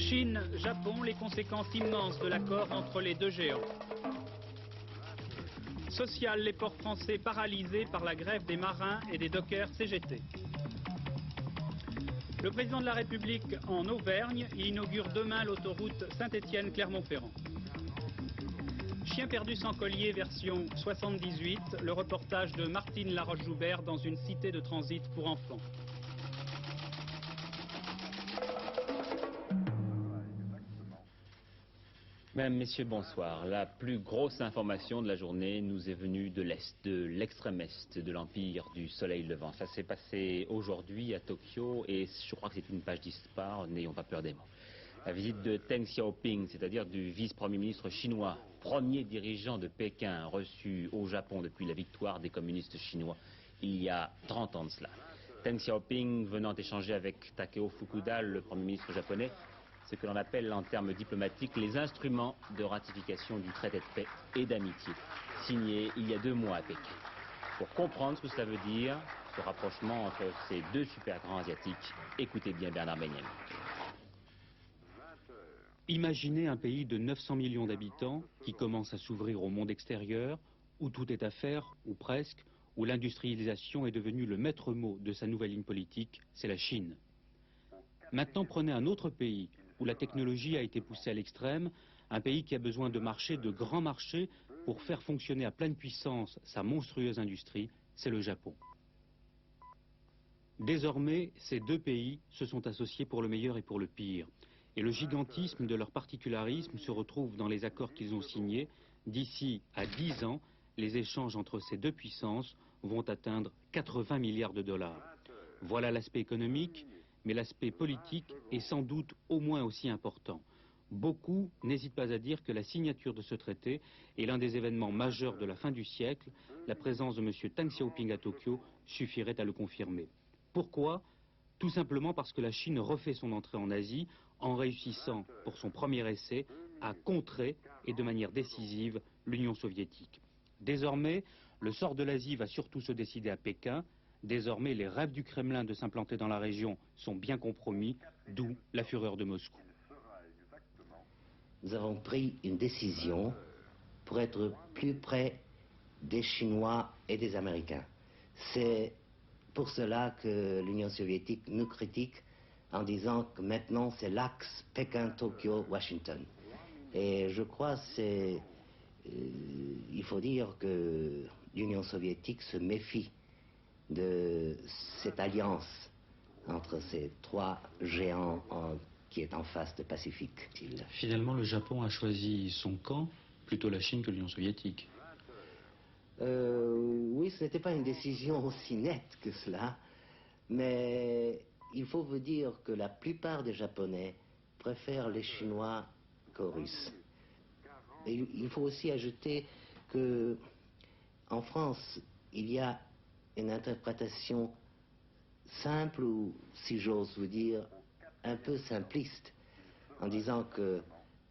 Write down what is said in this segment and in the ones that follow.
Chine, Japon, les conséquences immenses de l'accord entre les deux géants. Social, les ports français paralysés par la grève des marins et des dockers CGT. Le président de la République en Auvergne, il inaugure demain l'autoroute Saint-Étienne-Clermont-Ferrand. Chien perdu sans collier version 78, le reportage de Martine Laroche-Joubert dans une cité de transit pour enfants. Mesdames, Messieurs, bonsoir. La plus grosse information de la journée nous est venue de l'Est, de l'extrême Est de l'Empire du Soleil Levant. Ça s'est passé aujourd'hui à Tokyo et je crois que c'est une page d'histoire, n'ayons pas peur des mots. La visite de Deng Xiaoping, c'est-à-dire du vice-premier ministre chinois, premier dirigeant de Pékin reçu au Japon depuis la victoire des communistes chinois il y a 30 ans de cela. Deng Xiaoping venant échanger avec Takeo Fukuda, le premier ministre japonais, ce que l'on appelle en termes diplomatiques les instruments de ratification du traité de paix et d'amitié, signé il y a 2 mois à Pékin. Pour comprendre ce que cela veut dire, ce rapprochement entre ces deux super grands asiatiques, écoutez bien Bernard Beniem. Imaginez un pays de 900 millions d'habitants qui commence à s'ouvrir au monde extérieur, où tout est à faire, ou presque, où l'industrialisation est devenue le maître mot de sa nouvelle ligne politique, c'est la Chine. Maintenant, prenez un autre pays où la technologie a été poussée à l'extrême, un pays qui a besoin de marchés, de grands marchés, pour faire fonctionner à pleine puissance sa monstrueuse industrie, c'est le Japon. Désormais, ces deux pays se sont associés pour le meilleur et pour le pire. Et le gigantisme de leur particularisme se retrouve dans les accords qu'ils ont signés. D'ici à 10 ans, les échanges entre ces deux puissances vont atteindre 80 milliards de dollars. Voilà l'aspect économique, mais l'aspect politique est sans doute au moins aussi important. Beaucoup n'hésitent pas à dire que la signature de ce traité est l'un des événements majeurs de la fin du siècle. La présence de M. Deng Xiaoping à Tokyo suffirait à le confirmer. Pourquoi ? Tout simplement parce que la Chine refait son entrée en Asie en réussissant, pour son premier essai, à contrer et de manière décisive l'Union soviétique. Désormais, le sort de l'Asie va surtout se décider à Pékin. Désormais, les rêves du Kremlin de s'implanter dans la région sont bien compromis, d'où la fureur de Moscou. Nous avons pris une décision pour être plus près des Chinois et des Américains. C'est pour cela que l'Union soviétique nous critique en disant que maintenant c'est l'axe Pékin-Tokyo-Washington. Et je crois il faut dire que l'Union soviétique se méfie de cette alliance entre ces trois géants qui est en face de Pacifique. Finalement, le Japon a choisi son camp, plutôt la Chine que l'Union soviétique. Oui, ce n'était pas une décision aussi nette que cela, mais il faut vous dire que la plupart des Japonais préfèrent les Chinois qu'aux Russes. Et il faut aussi ajouter que en France, il y a une interprétation simple, ou si j'ose vous dire, un peu simpliste, en disant que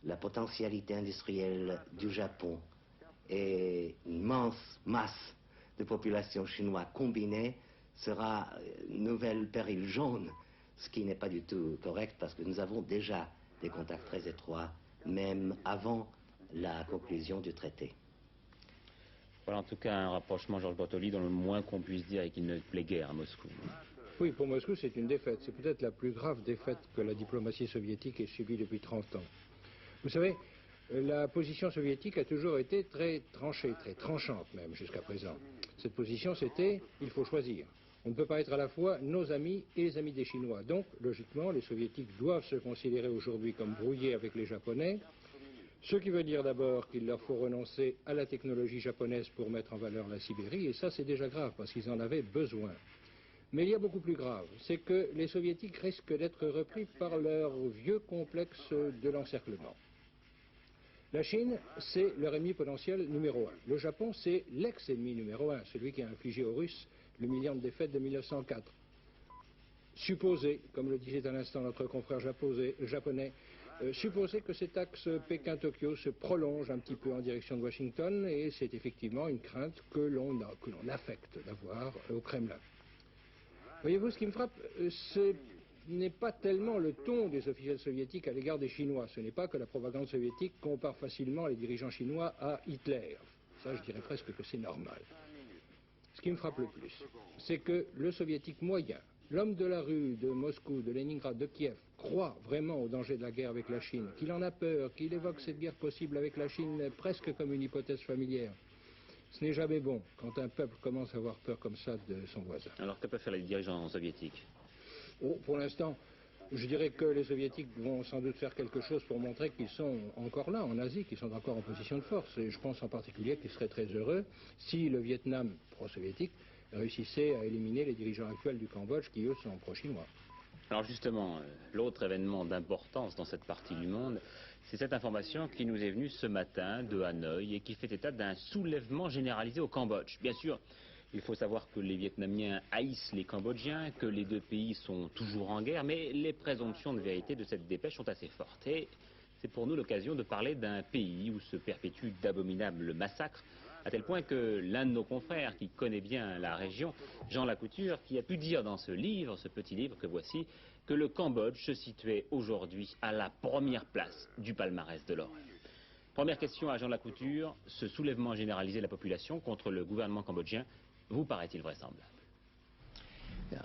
la potentialité industrielle du Japon et une immense masse de population chinoise combinée sera une nouvelle péril jaune, ce qui n'est pas du tout correct parce que nous avons déjà des contacts très étroits, même avant la conclusion du traité. Voilà en tout cas un rapprochement, Georges Bortoli, dont le moins qu'on puisse dire est qu'il ne plaît guère à Moscou. Oui, pour Moscou, c'est une défaite. C'est peut-être la plus grave défaite que la diplomatie soviétique ait subie depuis 30 ans. Vous savez, la position soviétique a toujours été très tranchée, très tranchante même jusqu'à présent. Cette position, c'était « il faut choisir ». On ne peut pas être à la fois nos amis et les amis des Chinois. Donc, logiquement, les Soviétiques doivent se considérer aujourd'hui comme brouillés avec les Japonais, ce qui veut dire d'abord qu'il leur faut renoncer à la technologie japonaise pour mettre en valeur la Sibérie, et ça c'est déjà grave parce qu'ils en avaient besoin. Mais il y a beaucoup plus grave, c'est que les Soviétiques risquent d'être repris par leur vieux complexe de l'encerclement. La Chine, c'est leur ennemi potentiel numéro 1. Le Japon, c'est l'ex-ennemi numéro 1, celui qui a infligé aux Russes l'humiliante défaite de 1904. Supposez, comme le disait à l'instant notre confrère japonais, supposez que cet axe Pékin-Tokyo se prolonge un petit peu en direction de Washington, et c'est effectivement une crainte que l'on affecte d'avoir au Kremlin. Voyez-vous, ce qui me frappe, c'est n'est pas tellement le ton des officiels soviétiques à l'égard des Chinois. Ce n'est pas que la propagande soviétique compare facilement les dirigeants chinois à Hitler. Ça, je dirais presque que c'est normal. Ce qui me frappe le plus, c'est que le soviétique moyen, l'homme de la rue de Moscou, de Leningrad, de Kiev, croit vraiment au danger de la guerre avec la Chine, qu'il en a peur, qu'il évoque cette guerre possible avec la Chine presque comme une hypothèse familière. Ce n'est jamais bon quand un peuple commence à avoir peur comme ça de son voisin. Alors que peuvent faire les dirigeants soviétiques? Oh, pour l'instant, je dirais que les soviétiques vont sans doute faire quelque chose pour montrer qu'ils sont encore là, en Asie, qu'ils sont encore en position de force. Et je pense en particulier qu'ils seraient très heureux si le Vietnam pro-soviétique réussissait à éliminer les dirigeants actuels du Cambodge qui, eux, sont pro-chinois. Alors justement, l'autre événement d'importance dans cette partie du monde, c'est cette information qui nous est venue ce matin de Hanoï et qui fait état d'un soulèvement généralisé au Cambodge. Bien sûr, il faut savoir que les Vietnamiens haïssent les Cambodgiens, que les deux pays sont toujours en guerre, mais les présomptions de vérité de cette dépêche sont assez fortes. Et c'est pour nous l'occasion de parler d'un pays où se perpétuent d'abominables massacres, à tel point que l'un de nos confrères qui connaît bien la région, Jean Lacouture, qui a pu dire dans ce livre, ce petit livre que voici, que le Cambodge se situait aujourd'hui à la première place du palmarès de l'horreur. Première question à Jean Lacouture, ce soulèvement généralisé de la population contre le gouvernement cambodgien vous paraît-il vraisemblable?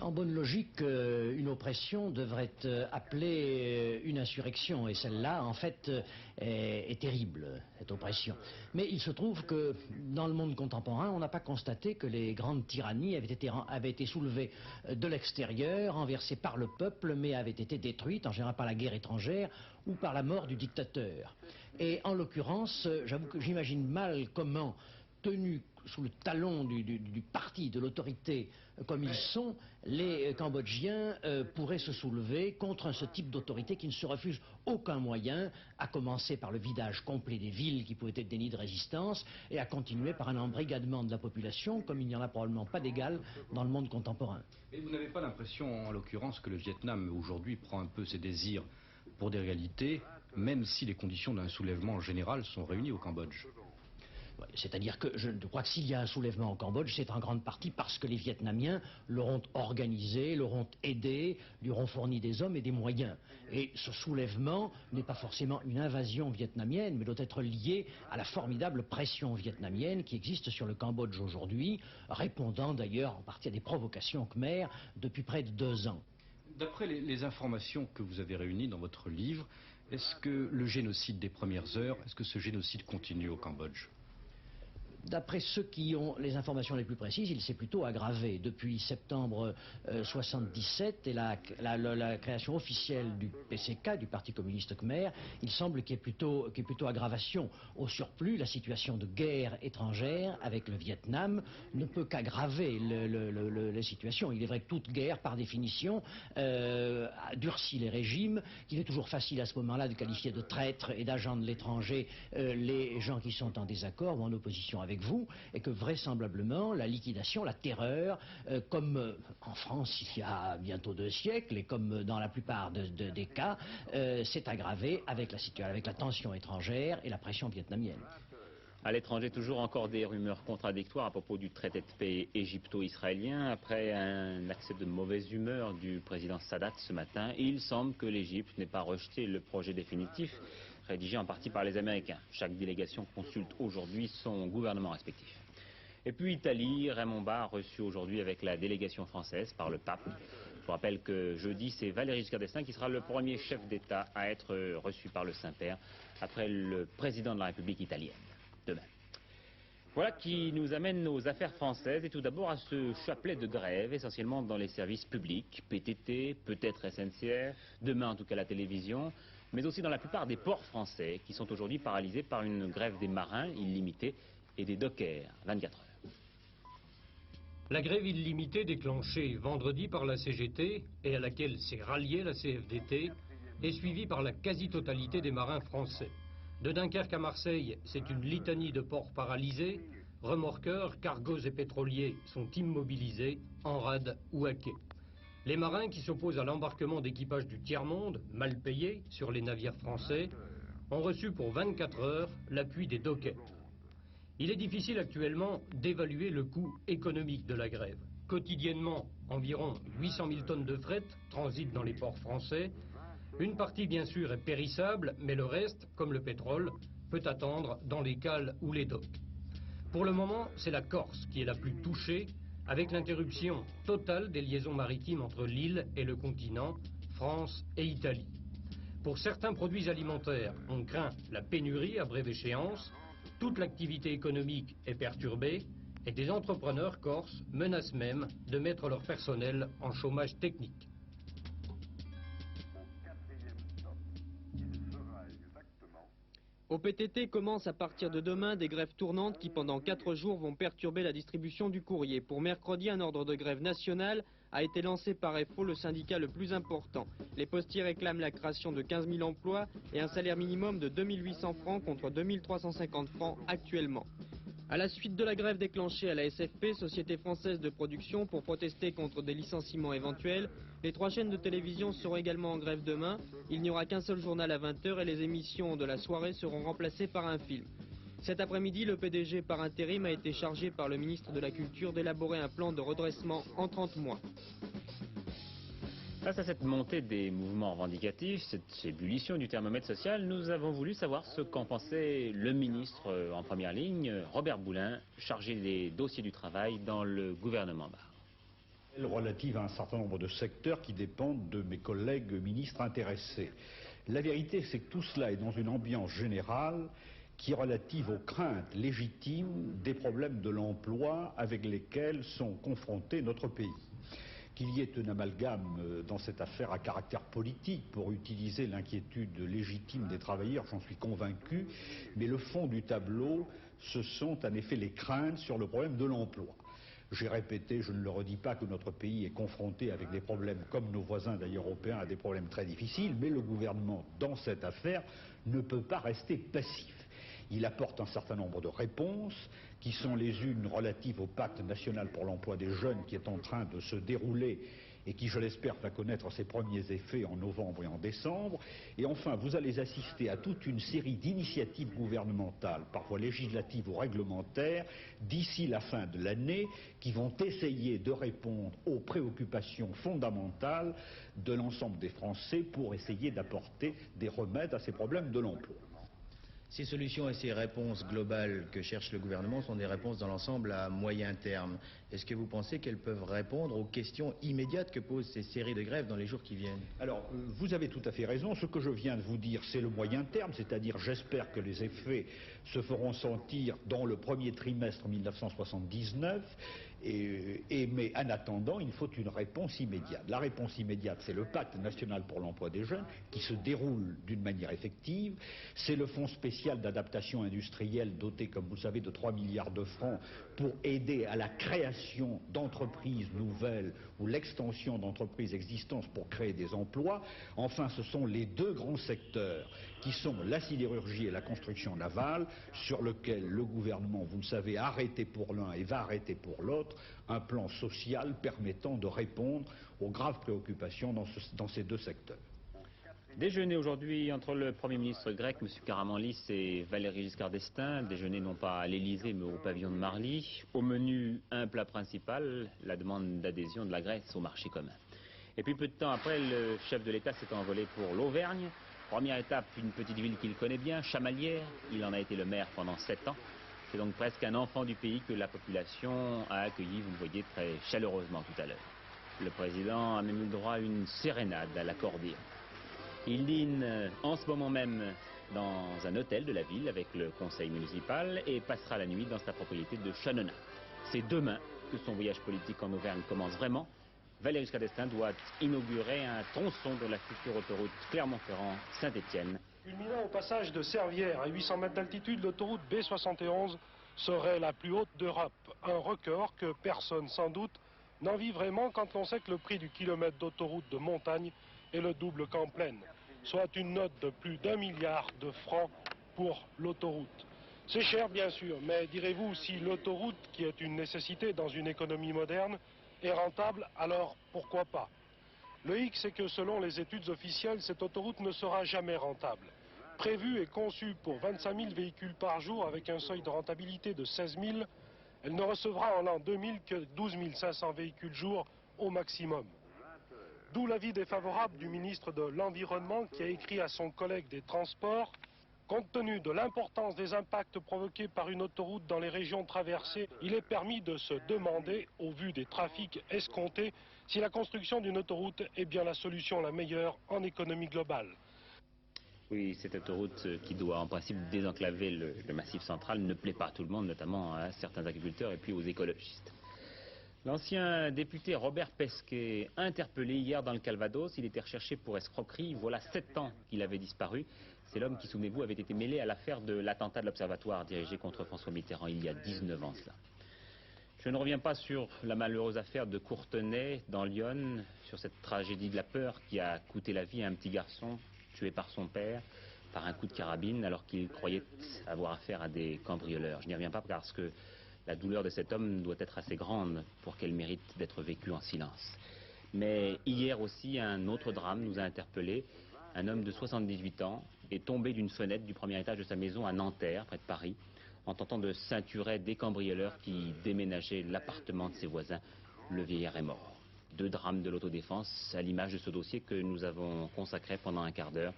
En bonne logique, une oppression devrait appeler une insurrection, et celle-là, en fait, est terrible, cette oppression. Mais il se trouve que, dans le monde contemporain, on n'a pas constaté que les grandes tyrannies avaient été soulevées de l'extérieur, renversées par le peuple, mais avaient été détruites, en général par la guerre étrangère ou par la mort du dictateur. Et en l'occurrence, j'avoue que j'imagine mal comment, tenus sous le talon du parti, de l'autorité, comme ils sont, les Cambodgiens pourraient se soulever contre ce type d'autorité qui ne se refuse aucun moyen, à commencer par le vidage complet des villes qui pouvaient être des nids de résistance, et à continuer par un embrigadement de la population, comme il n'y en a probablement pas d'égal dans le monde contemporain. Mais vous n'avez pas l'impression, en l'occurrence, que le Vietnam, aujourd'hui, prend un peu ses désirs pour des réalités, même si les conditions d'un soulèvement général sont réunies au Cambodge? C'est-à-dire que je crois que s'il y a un soulèvement au Cambodge, c'est en grande partie parce que les Vietnamiens l'auront organisé, l'auront aidé, lui auront fourni des hommes et des moyens. Et ce soulèvement n'est pas forcément une invasion vietnamienne, mais doit être lié à la formidable pression vietnamienne qui existe sur le Cambodge aujourd'hui, répondant d'ailleurs en partie à des provocations khmères depuis près de 2 ans. D'après les informations que vous avez réunies dans votre livre, est-ce que le génocide des premières heures, est-ce que ce génocide continue au Cambodge? D'après ceux qui ont les informations les plus précises, il s'est plutôt aggravé. Depuis septembre 1977 et la création officielle du PCK, du Parti communiste khmer, il semble qu'il y ait plutôt aggravation. Au surplus, la situation de guerre étrangère avec le Vietnam ne peut qu'aggraver la situation. Il est vrai que toute guerre, par définition, durcit les régimes, qu'il est toujours facile à ce moment-là de qualifier de traîtres et d'agents de l'étranger les gens qui sont en désaccord ou en opposition avec vous, et que vraisemblablement la liquidation, la terreur, comme en France il y a bientôt 2 siècles, et comme dans la plupart des cas, s'est aggravée avec la tension étrangère et la pression vietnamienne. À l'étranger, toujours encore des rumeurs contradictoires à propos du traité de paix égypto-israélien. Après un accès de mauvaise humeur du président Sadat ce matin, il semble que l'Égypte n'ait pas rejeté le projet définitif, rédigé en partie par les Américains. Chaque délégation consulte aujourd'hui son gouvernement respectif. Et puis Italie, Raymond Barre reçu aujourd'hui avec la délégation française par le pape. Je vous rappelle que jeudi, c'est Valéry Giscard d'Estaing qui sera le premier chef d'État à être reçu par le Saint-Père, après le président de la République italienne, demain. Voilà qui nous amène aux affaires françaises, et tout d'abord à ce chapelet de grève, essentiellement dans les services publics, PTT, peut-être SNCF, demain en tout cas la télévision, mais aussi dans la plupart des ports français qui sont aujourd'hui paralysés par une grève des marins illimitée et des dockers 24 heures. La grève illimitée déclenchée vendredi par la CGT et à laquelle s'est ralliée la CFDT est suivie par la quasi-totalité des marins français. De Dunkerque à Marseille, c'est une litanie de ports paralysés. Remorqueurs, cargos et pétroliers sont immobilisés, en rade ou à quai. Les marins qui s'opposent à l'embarquement d'équipage du tiers-monde, mal payés, sur les navires français, ont reçu pour 24 heures l'appui des dockers. Il est difficile actuellement d'évaluer le coût économique de la grève. Quotidiennement, environ 800 000 tonnes de fret transitent dans les ports français. Une partie, bien sûr, est périssable, mais le reste, comme le pétrole, peut attendre dans les cales ou les docks. Pour le moment, c'est la Corse qui est la plus touchée, avec l'interruption totale des liaisons maritimes entre l'île et le continent, France et Italie. Pour certains produits alimentaires, on craint la pénurie à brève échéance, toute l'activité économique est perturbée et des entrepreneurs corses menacent même de mettre leur personnel en chômage technique. Au PTT commence à partir de demain des grèves tournantes qui pendant 4 jours vont perturber la distribution du courrier. Pour mercredi, un ordre de grève national a été lancé par FO, le syndicat le plus important. Les postiers réclament la création de 15 000 emplois et un salaire minimum de 2 800 francs contre 2 350 francs actuellement. À la suite de la grève déclenchée à la SFP, Société française de production, pour protester contre des licenciements éventuels, les 3 chaînes de télévision seront également en grève demain. Il n'y aura qu'un seul journal à 20 h et les émissions de la soirée seront remplacées par un film. Cet après-midi, le PDG par intérim a été chargé par le ministre de la Culture d'élaborer un plan de redressement en 30 mois. Face à cette montée des mouvements revendicatifs, cette ébullition du thermomètre social, nous avons voulu savoir ce qu'en pensait le ministre en première ligne, Robert Boulin, chargé des dossiers du travail dans le gouvernement Barre. Relative à un certain nombre de secteurs qui dépendent de mes collègues ministres intéressés. La vérité, c'est que tout cela est dans une ambiance générale qui est relative aux craintes légitimes des problèmes de l'emploi avec lesquels sont confrontés notre pays. Qu'il y ait un amalgame dans cette affaire à caractère politique pour utiliser l'inquiétude légitime des travailleurs, j'en suis convaincu, mais le fond du tableau, ce sont en effet les craintes sur le problème de l'emploi. J'ai répété, je ne le redis pas, que notre pays est confronté avec des problèmes, comme nos voisins d'ailleurs européens, à des problèmes très difficiles, mais le gouvernement, dans cette affaire, ne peut pas rester passif. Il apporte un certain nombre de réponses qui sont les unes relatives au pacte national pour l'emploi des jeunes qui est en train de se dérouler et qui, je l'espère, va connaître ses premiers effets en novembre et en décembre. Et enfin, vous allez assister à toute une série d'initiatives gouvernementales, par voie législative ou réglementaire, d'ici la fin de l'année, qui vont essayer de répondre aux préoccupations fondamentales de l'ensemble des Français pour essayer d'apporter des remèdes à ces problèmes de l'emploi. Ces solutions et ces réponses globales que cherche le gouvernement sont des réponses dans l'ensemble à moyen terme. Est-ce que vous pensez qu'elles peuvent répondre aux questions immédiates que posent ces séries de grèves dans les jours qui viennent? Alors, vous avez tout à fait raison. Ce que je viens de vous dire, c'est le moyen terme, c'est-à-dire j'espère que les effets se feront sentir dans le premier trimestre 1979. Mais en attendant, il faut une réponse immédiate. La réponse immédiate, c'est le pacte national pour l'emploi des jeunes qui se déroule d'une manière effective. C'est le fonds spécial d'adaptation industrielle doté, comme vous le savez, de 3 milliards de francs pour aider à la création d'entreprises nouvelles ou l'extension d'entreprises existantes pour créer des emplois. Enfin, ce sont les 2 grands secteurs qui sont la sidérurgie et la construction navale, sur lequel le gouvernement, vous le savez, a arrêté pour l'un et va arrêter pour l'autre un plan social permettant de répondre aux graves préoccupations dans ces 2 secteurs. Déjeuner aujourd'hui entre le Premier ministre grec, M. Karamanlis, et Valéry Giscard d'Estaing. Déjeuner non pas à l'Élysée, mais au pavillon de Marly. Au menu, un plat principal, la demande d'adhésion de la Grèce au marché commun. Et puis peu de temps après, le chef de l'État s'est envolé pour l'Auvergne. Première étape, une petite ville qu'il connaît bien, Chamalières. Il en a été le maire pendant 7 ans. C'est donc presque un enfant du pays que la population a accueilli, vous le voyez, très chaleureusement tout à l'heure. Le président a même eu le droit à une sérénade à l'accordéon. Il dîne en ce moment même dans un hôtel de la ville avec le conseil municipal et passera la nuit dans sa propriété de Chanona. C'est demain que son voyage politique en Auvergne commence vraiment. Valéry Giscard d'Estaing doit inaugurer un tronçon de la future autoroute Clermont-Ferrand-Saint-Étienne. Culminant au passage de Servières, à 800 mètres d'altitude, l'autoroute B71 serait la plus haute d'Europe. Un record que personne, sans doute, n'envie vraiment quand on sait que le prix du kilomètre d'autoroute de montagne est le double qu'en plaine, soit une note de plus d'1 milliard de francs pour l'autoroute. C'est cher, bien sûr, mais direz-vous, si l'autoroute, qui est une nécessité dans une économie moderne, est rentable, alors pourquoi pas? Le hic, c'est que selon les études officielles, cette autoroute ne sera jamais rentable. Prévue et conçue pour 25 000 véhicules par jour avec un seuil de rentabilité de 16 000, Elle ne recevra en l'an 2000 que 12 500 véhicules jour au maximum. D'où l'avis défavorable du ministre de l'Environnement qui a écrit à son collègue des Transports: compte tenu de l'importance des impacts provoqués par une autoroute dans les régions traversées, il est permis de se demander, au vu des trafics escomptés, si la construction d'une autoroute est bien la solution la meilleure en économie globale. Oui, cette autoroute qui doit en principe désenclaver le Massif central ne plaît pas à tout le monde, notamment à certains agriculteurs et puis aux écologistes. L'ancien député Robert Pesquet, interpellé hier dans le Calvados, il était recherché pour escroquerie. Voilà 7 ans qu'il avait disparu. C'est l'homme qui, souvenez-vous, avait été mêlé à l'affaire de l'attentat de l'Observatoire dirigé contre François Mitterrand il y a 19 ans cela. Je ne reviens pas sur la malheureuse affaire de Courtenay dans l'Yonne, sur cette tragédie de la peur qui a coûté la vie à un petit garçon tué par son père par un coup de carabine alors qu'il croyait avoir affaire à des cambrioleurs. Je n'y reviens pas parce que la douleur de cet homme doit être assez grande pour qu'elle mérite d'être vécue en silence. Mais hier aussi, un autre drame nous a interpellés. Un homme de 78 ans est tombé d'une fenêtre du premier étage de sa maison à Nanterre, près de Paris, en tentant de ceinturer des cambrioleurs qui déménageaient l'appartement de ses voisins. Le vieillard est mort. 2 drames de l'autodéfense, à l'image de ce dossier que nous avons consacré pendant un quart d'heure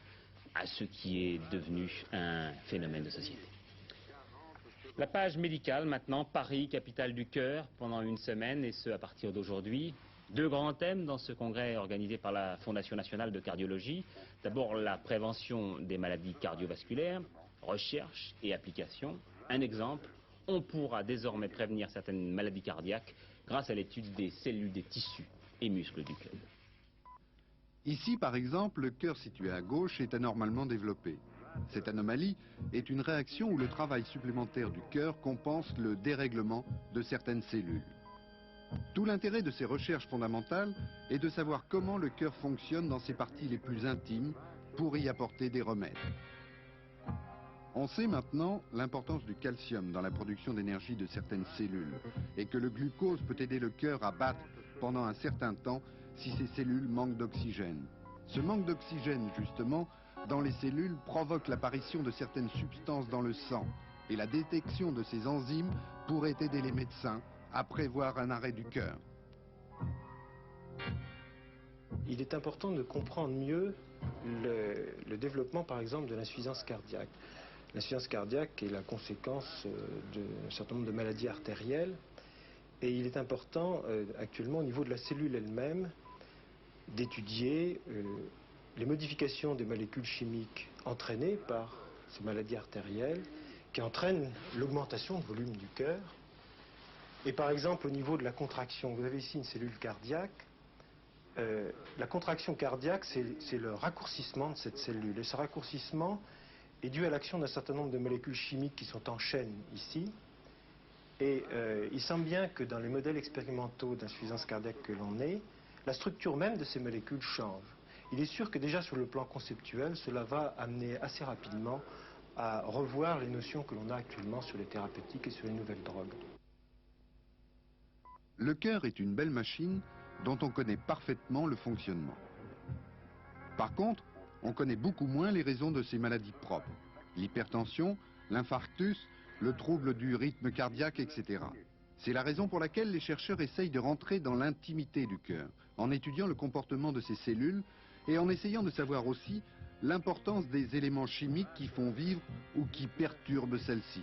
à ce qui est devenu un phénomène de société. La page médicale maintenant, Paris, capitale du cœur, pendant une semaine, et ce à partir d'aujourd'hui. 2 grands thèmes dans ce congrès organisé par la Fondation nationale de cardiologie. D'abord la prévention des maladies cardiovasculaires, recherche et application. Un exemple, on pourra désormais prévenir certaines maladies cardiaques grâce à l'étude des cellules des tissus et muscles du cœur. Ici, par exemple, le cœur situé à gauche est anormalement développé. Cette anomalie est une réaction où le travail supplémentaire du cœur compense le dérèglement de certaines cellules. Tout l'intérêt de ces recherches fondamentales est de savoir comment le cœur fonctionne dans ses parties les plus intimes pour y apporter des remèdes. On sait maintenant l'importance du calcium dans la production d'énergie de certaines cellules et que le glucose peut aider le cœur à battre pendant un certain temps si ces cellules manquent d'oxygène. Ce manque d'oxygène, justement, dans les cellules provoque l'apparition de certaines substances dans le sang et la détection de ces enzymes pourrait aider les médecins à prévoir un arrêt du cœur. Il est important de comprendre mieux le développement, par exemple, de l'insuffisance cardiaque. L'insuffisance cardiaque est la conséquence d'un certain nombre de maladies artérielles. Et il est important, actuellement, au niveau de la cellule elle-même, d'étudier les modifications des molécules chimiques entraînées par ces maladies artérielles, qui entraînent l'augmentation de volume du cœur. Et par exemple, au niveau de la contraction, vous avez ici une cellule cardiaque. La contraction cardiaque, c'est le raccourcissement de cette cellule. Et ce raccourcissement est dû à l'action d'un certain nombre de molécules chimiques qui sont en chaîne ici. Et il semble bien que dans les modèles expérimentaux d'insuffisance cardiaque que l'on ait, la structure même de ces molécules change. Il est sûr que déjà sur le plan conceptuel, cela va amener assez rapidement à revoir les notions que l'on a actuellement sur les thérapeutiques et sur les nouvelles drogues. Le cœur est une belle machine dont on connaît parfaitement le fonctionnement. Par contre, on connaît beaucoup moins les raisons de ces maladies propres. L'hypertension, l'infarctus, le trouble du rythme cardiaque, etc. C'est la raison pour laquelle les chercheurs essayent de rentrer dans l'intimité du cœur, en étudiant le comportement de ces cellules et en essayant de savoir aussi l'importance des éléments chimiques qui font vivre ou qui perturbent celles-ci.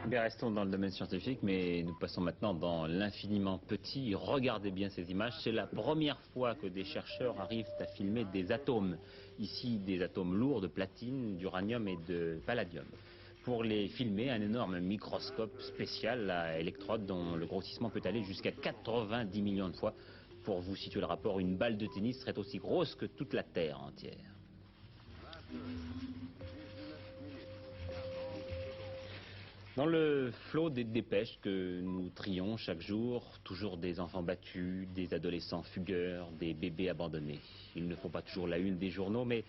Bien, restons dans le domaine scientifique, mais nous passons maintenant dans l'infiniment petit. Regardez bien ces images. C'est la première fois que des chercheurs arrivent à filmer des atomes. Ici, des atomes lourds de platine, d'uranium et de palladium. Pour les filmer, un énorme microscope spécial à électrodes dont le grossissement peut aller jusqu'à 90 millions de fois. Pour vous situer le rapport, une balle de tennis serait aussi grosse que toute la Terre entière. Dans le flot des dépêches que nous trions chaque jour, toujours des enfants battus, des adolescents fugueurs, des bébés abandonnés. Ils ne font pas toujours la une des journaux, mais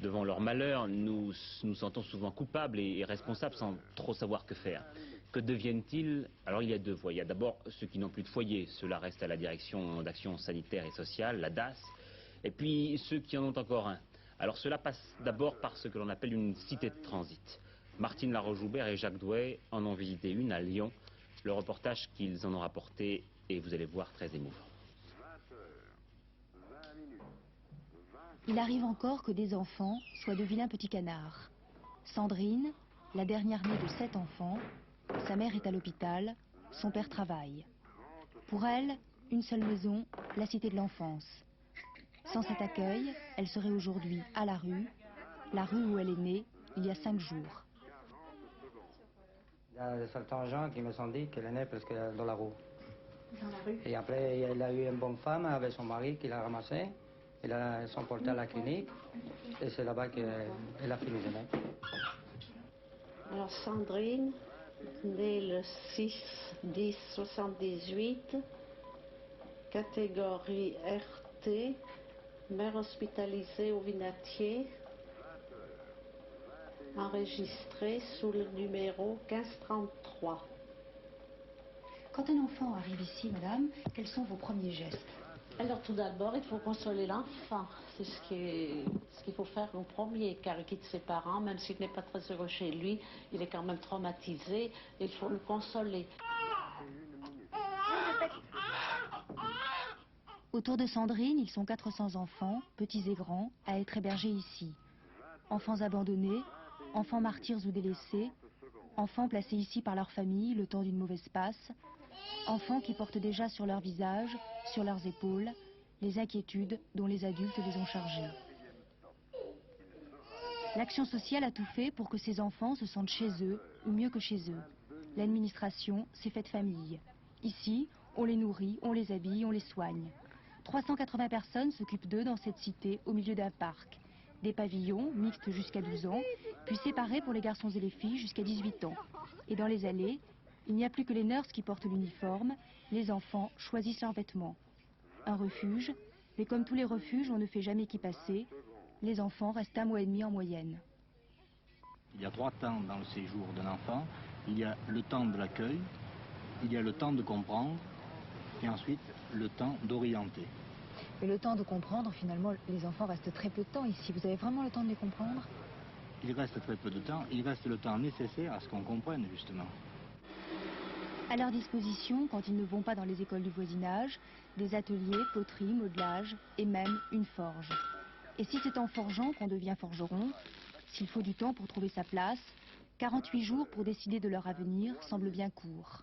devant leur malheur, nous nous sentons souvent coupables et responsables sans trop savoir que faire. Que deviennent-ils? Alors il y a 2 voies. Il y a d'abord ceux qui n'ont plus de foyer, cela reste à la direction d'action sanitaire et sociale, la DAS, et puis ceux qui en ont encore un. Alors cela passe d'abord par ce que l'on appelle une cité de transit. Martine Laroche-Joubert et Jacques Douai en ont visité une à Lyon. Le reportage qu'ils en ont rapporté est, vous allez voir, très émouvant. Il arrive encore que des enfants soient de vilains petits canards. Sandrine, la dernière née de 7 enfants, sa mère est à l'hôpital, son père travaille. Pour elle, une seule maison, la cité de l'enfance. Sans cet accueil, elle serait aujourd'hui à la rue où elle est née il y a 5 jours. Il y a certains gens qui me sont dit qu'elle est née presque dans la rue. Et après, elle a eu une bonne femme avec son mari qui l'a ramassée. Ils sont portés à la clinique et c'est là-bas qu'elle a fini de naître. Alors Sandrine, née le 6-10-78, catégorie RT, mère hospitalisée au Vinatier, enregistrée sous le numéro 1533. Quand un enfant arrive ici, madame, quels sont vos premiers gestes? Alors tout d'abord, il faut consoler l'enfant. C'est ce qu'il faut faire en premier, car il quitte ses parents, même s'il n'est pas très heureux chez lui, il est quand même traumatisé, il faut le consoler. Autour de Sandrine, ils sont 400 enfants, petits et grands, à être hébergés ici. Enfants abandonnés, enfants martyrs ou délaissés, enfants placés ici par leur famille le temps d'une mauvaise passe, enfants qui portent déjà sur leur visage, sur leurs épaules, les inquiétudes dont les adultes les ont chargés. L'action sociale a tout fait pour que ces enfants se sentent chez eux, ou mieux que chez eux. L'administration s'est faite famille. Ici, on les nourrit, on les habille, on les soigne. 380 personnes s'occupent d'eux dans cette cité, au milieu d'un parc. Des pavillons, mixtes jusqu'à 12 ans, puis séparés pour les garçons et les filles jusqu'à 18 ans. Et dans les allées, il n'y a plus que les nurses qui portent l'uniforme, les enfants choisissent leurs vêtements. Un refuge, mais comme tous les refuges, on ne fait jamais qu'y passer. Les enfants restent 1 mois et demi en moyenne. Il y a 3 temps dans le séjour d'un enfant. Il y a le temps de l'accueil, il y a le temps de comprendre, et ensuite le temps d'orienter. Et le temps de comprendre, finalement, les enfants restent très peu de temps ici. Vous avez vraiment le temps de les comprendre? Il reste très peu de temps, il reste le temps nécessaire à ce qu'on comprenne, justement. À leur disposition, quand ils ne vont pas dans les écoles du voisinage, des ateliers, poterie, modelage et même une forge. Et si c'est en forgeant qu'on devient forgeron, s'il faut du temps pour trouver sa place, 48 jours pour décider de leur avenir semble bien court.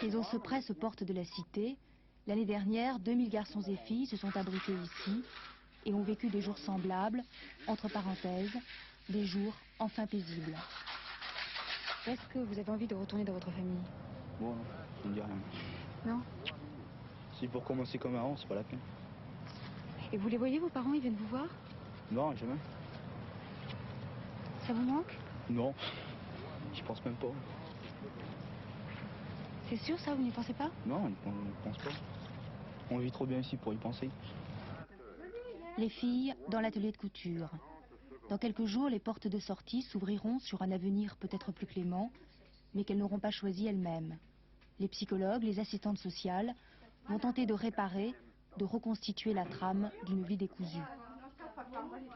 Les eaux se pressent aux portes de la cité. L'année dernière, 2000 garçons et filles se sont abrités ici et ont vécu des jours semblables, entre parenthèses, des jours enfin paisibles. Est-ce que vous avez envie de retourner dans votre famille? Bon, non, ça ne dit rien. Non? Si pour commencer comme avant, c'est pas la peine. Et vous les voyez, vos parents, ils viennent vous voir? Non, jamais. Ça vous manque? Non, j'y pense même pas. C'est sûr, ça, vous n'y pensez pas? Non, on ne pense pas. On vit trop bien ici pour y penser. Les filles dans l'atelier de couture. Dans quelques jours, les portes de sortie s'ouvriront sur un avenir peut-être plus clément, mais qu'elles n'auront pas choisi elles-mêmes. Les psychologues, les assistantes sociales vont tenter de réparer, de reconstituer la trame d'une vie décousue.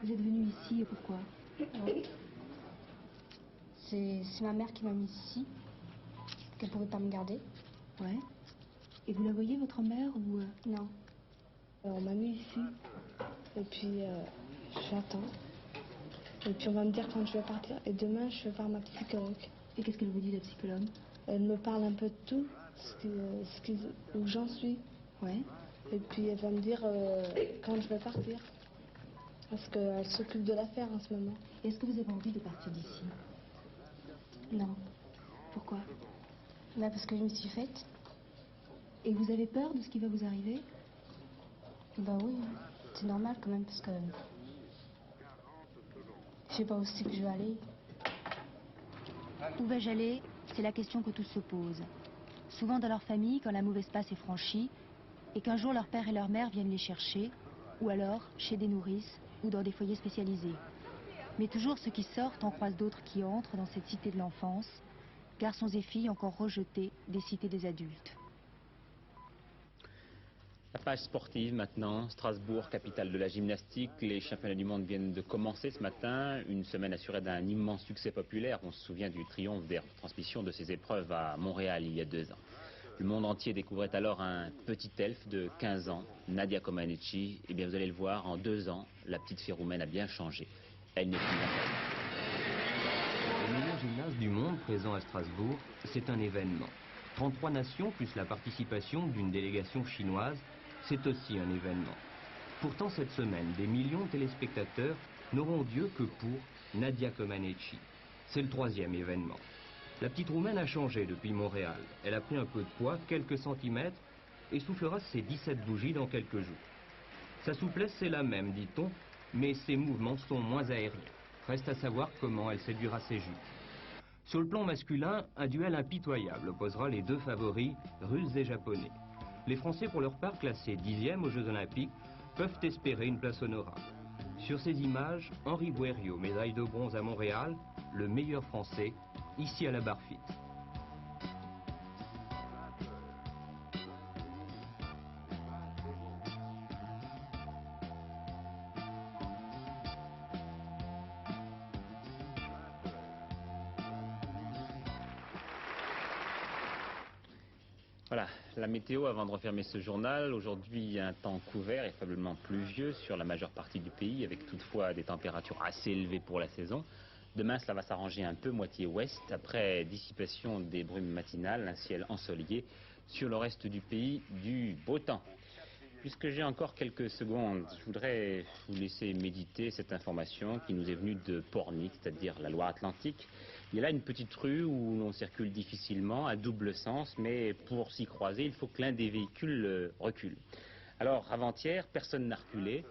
Vous êtes venu ici et pourquoi? C'est ma mère qui m'a mise ici, qu'elle pouvait pas me garder. Ouais. Et vous la voyez, votre mère, ou... Non. On m'a mis ici, et puis j'attends. Et puis on va me dire quand je vais partir, et demain je vais voir ma psychologue. Et qu'est-ce qu'elle vous dit, la psychologue? Elle me parle un peu de tout, où j'en suis. Ouais. Et puis elle va me dire quand je vais partir. Parce qu'elle s'occupe de l'affaire en ce moment. Est-ce que vous avez envie de partir d'ici? Non. Pourquoi? Bah parce que je me suis faite. Et vous avez peur de ce qui va vous arriver? Bah oui, c'est normal quand même, parce que je sais pas où c'est que je vais aller. Où vais-je aller? C'est la question que tous se posent. Souvent dans leur famille, quand la mauvaise passe est franchie, et qu'un jour leur père et leur mère viennent les chercher, ou alors chez des nourrices, ou dans des foyers spécialisés. Mais toujours ceux qui sortent en croisent d'autres qui entrent dans cette cité de l'enfance, garçons et filles encore rejetés des cités des adultes. La page sportive maintenant, Strasbourg, capitale de la gymnastique. Les championnats du monde viennent de commencer ce matin. Une semaine assurée d'un immense succès populaire. On se souvient du triomphe des retransmissions de ces épreuves à Montréal il y a 2 ans. Le monde entier découvrait alors un petit elfe de 15 ans, Nadia Comaneci. Eh bien, vous allez le voir, en 2 ans, la petite fille roumaine a bien changé. Elle n'est plus Le meilleur gymnase du monde présent à Strasbourg, c'est un événement. 33 nations plus la participation d'une délégation chinoise, c'est aussi un événement. Pourtant, cette semaine, des millions de téléspectateurs n'auront Dieu que pour Nadia Comaneci. C'est le 3e événement. La petite Roumaine a changé depuis Montréal. Elle a pris un peu de poids, quelques centimètres, et soufflera ses 17 bougies dans quelques jours. Sa souplesse, c'est la même, dit-on, mais ses mouvements sont moins aériens. Reste à savoir comment elle séduira ses juges. Sur le plan masculin, un duel impitoyable opposera les 2 favoris, Russes et Japonais. Les Français, pour leur part, classés 10e aux Jeux Olympiques, peuvent espérer une place honorable. Sur ces images, Henri Bouériot, médaille de bronze à Montréal, le meilleur Français, ici à la Barfite. Voilà, la météo avant de refermer ce journal. Aujourd'hui, un temps couvert et faiblement pluvieux sur la majeure partie du pays, avec toutefois des températures assez élevées pour la saison. Demain, cela va s'arranger un peu, moitié ouest, après dissipation des brumes matinales, un ciel ensoleillé. Sur le reste du pays, du beau temps. Puisque j'ai encore quelques secondes, je voudrais vous laisser méditer cette information qui nous est venue de Pornic, c'est-à-dire la Loire-Atlantique. Il y a là une petite rue où l'on circule difficilement, à double sens, mais pour s'y croiser, il faut que l'un des véhicules recule. Alors, avant-hier, personne n'a reculé.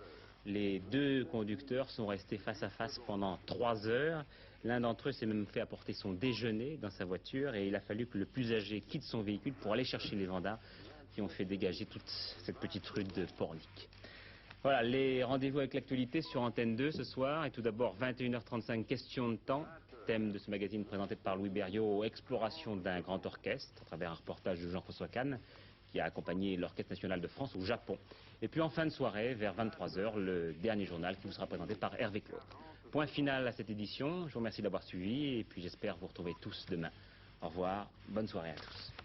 Les 2 conducteurs sont restés face à face pendant 3 heures. L'un d'entre eux s'est même fait apporter son déjeuner dans sa voiture et il a fallu que le plus âgé quitte son véhicule pour aller chercher les gendarmes qui ont fait dégager toute cette petite rue de Pornic. Voilà, les rendez-vous avec l'actualité sur Antenne 2 ce soir. Et tout d'abord, 21h35, question de temps. Thème de ce magazine présenté par Louis Berriot, exploration d'un grand orchestre, à travers un reportage de Jean-François Kahn, qui a accompagné l'Orchestre National de France au Japon. Et puis en fin de soirée, vers 23h, le dernier journal qui vous sera présenté par Hervé Claude. Point final à cette édition. Je vous remercie d'avoir suivi et puis j'espère vous retrouver tous demain. Au revoir, bonne soirée à tous.